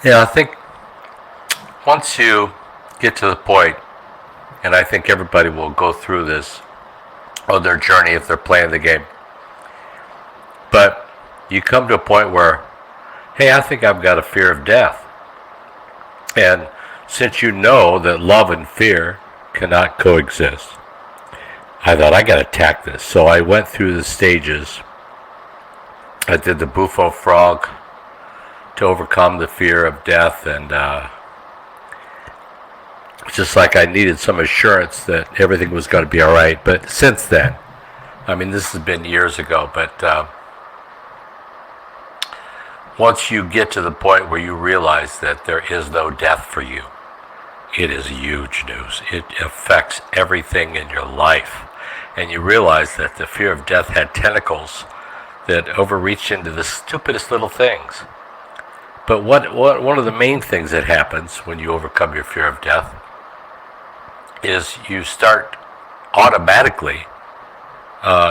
Yeah, I think once you get to the point, and I think everybody will go through this on their journey if they're playing the game, but you come to a point where, hey, I think I've got a fear of death. And since you know that love and fear cannot coexist, I thought I got to attack this. So I went through the stages. I did the Bufo frog to overcome the fear of death, and just like I needed some assurance that everything was going to be all right. But since then, I mean, this has been years ago, but once you get to the point where you realize that there is no death for you, it is huge news. It affects everything in your life. And you realize that the fear of death had tentacles that overreach into the stupidest little things. But one of the main things that happens when you overcome your fear of death is you start automatically,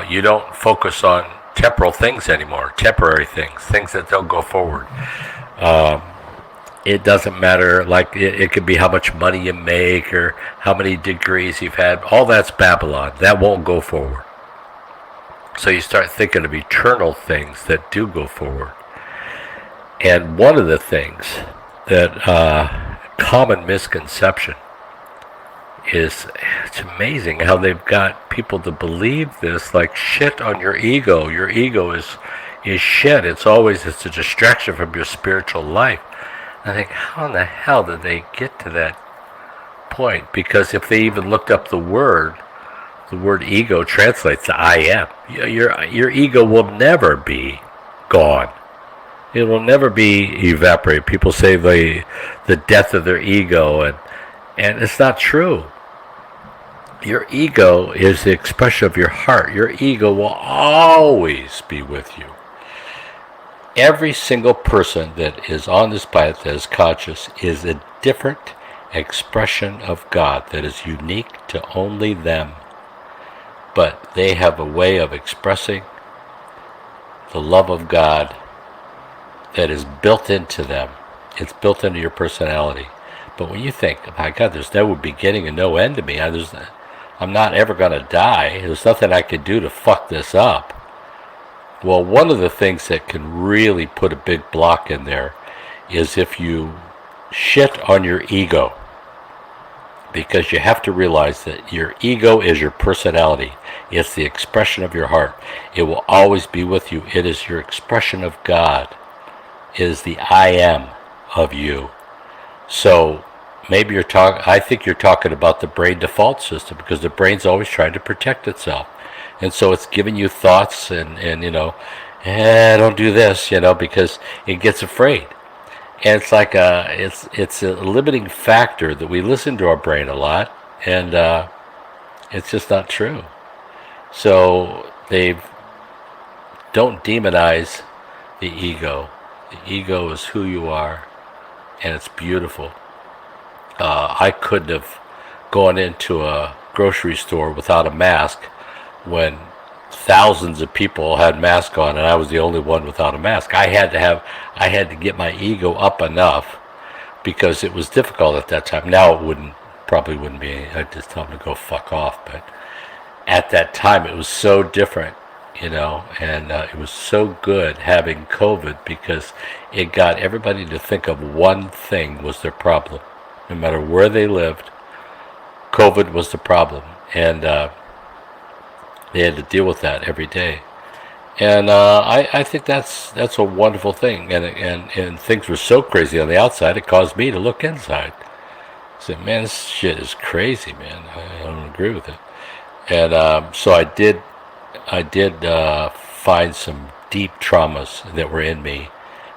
you don't focus on temporal things anymore, temporary things that don't go forward. It doesn't matter, like it could be how much money you make or how many degrees you've had. All that's Babylon. That won't go forward. So you start thinking of eternal things that do go forward. And one of the things that common misconception is, it's amazing how they've got people to believe this, like shit on your ego. Your ego is shit. It's a distraction from your spiritual life. I think, how in the hell did they get to that point? Because if they even looked up the word ego translates to I am. Your ego will never be gone. It will never be evaporated. People say the death of their ego, and it's not true. Your ego is the expression of your heart. Your ego will always be with you. Every single person that is on this planet that is conscious is a different expression of God that is unique to only them. But they have a way of expressing the love of God that is built into them. It's built into your personality. But when you think, my God, there's no beginning and no end to me. I'm not ever going to die. There's nothing I could do to fuck this up. Well, one of the things that can really put a big block in there is if you shit on your ego. Because you have to realize that your ego is your personality. It's the expression of your heart. It will always be with you. It is your expression of God. It is the I am of you. So maybe I think you're talking about the brain default system, because the brain's always trying to protect itself. And so it's giving you thoughts and don't do this, because it gets afraid. And it's like it's a limiting factor that we listen to our brain a lot, and it's just not true. So they don't demonize the ego. The ego is who you are, and it's beautiful. I couldn't have gone into a grocery store without a mask when thousands of people had masks on and I was the only one without a mask. I had to get my ego up enough, because it was difficult at that time. Now it probably wouldn't be. I'd just tell them to go fuck off. But at that time it was so different, and it was so good having COVID, because it got everybody to think of one thing was their problem. No matter where they lived, COVID was the problem. And they had to deal with that every day. And I think that's a wonderful thing. And things were so crazy on the outside, it caused me to look inside. I said, man, this shit is crazy, man. I don't agree with it. And so I did find some deep traumas that were in me.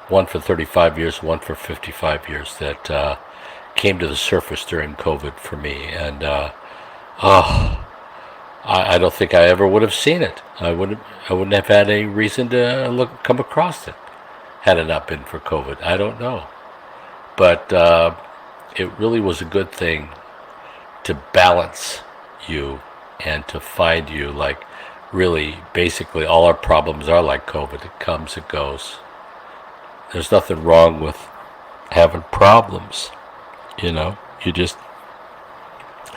One for 35 years, one for 55 years, that came to the surface during COVID for me. And I don't think I ever would have seen it. I wouldn't have had any reason to come across it had it not been for COVID. I don't know. But it really was a good thing to balance you and to find you. Like, really, basically, all our problems are like COVID. It comes, it goes. There's nothing wrong with having problems, you just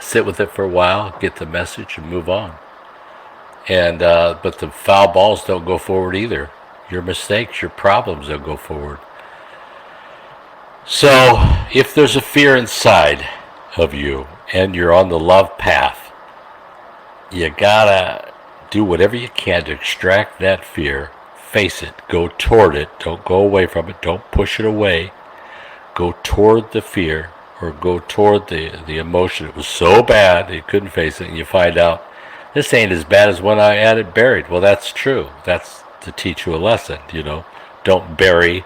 sit with it for a while, get the message, and move on. And but the foul balls don't go forward either. Your mistakes, your problems don't go forward. So if there's a fear inside of you and you're on the love path, you gotta do whatever you can to extract that fear. Face it, go toward it, don't go away from it, don't push it away. Go toward the fear, or go toward the emotion. It was so bad you couldn't face it, and you find out this ain't as bad as when I had it buried. Well, that's true. That's to teach you a lesson. Don't bury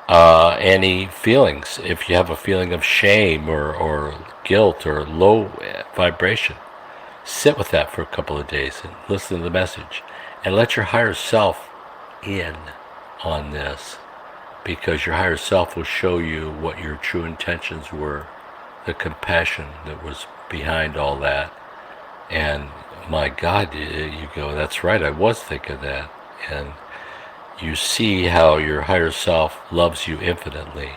any feelings. If you have a feeling of shame or guilt or low vibration, sit with that for a couple of days and listen to the message, and let your higher self in on this, because your higher self will show you what your true intentions were, the compassion that was behind all that. And my God, you go, that's right, I was thinking that. And you see how your higher self loves you infinitely.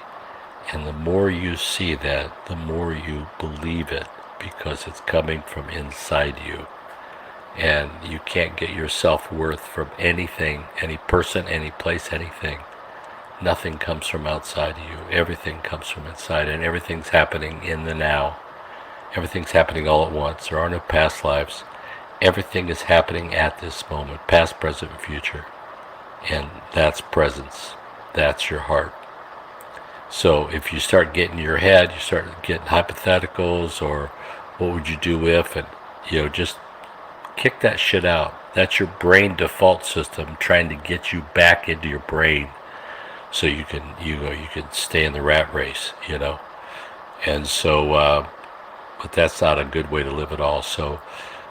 And the more you see that, the more you believe it, because it's coming from inside you. And you can't get your self-worth from anything, any person, any place, anything. Nothing comes from outside of you. Everything comes from inside, and everything's happening in the now. Everything's happening all at once. There are no past lives. Everything is happening at this moment, past, present, and future. And that's presence. That's your heart. So if you start getting in your head, you start getting hypotheticals, or what would you do if, and just kick that shit out. That's your brain default system trying to get you back into your brain, so you can stay in the rat race, And so, but that's not a good way to live at all. So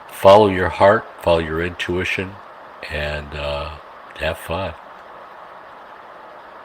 follow your heart, follow your intuition, and have fun.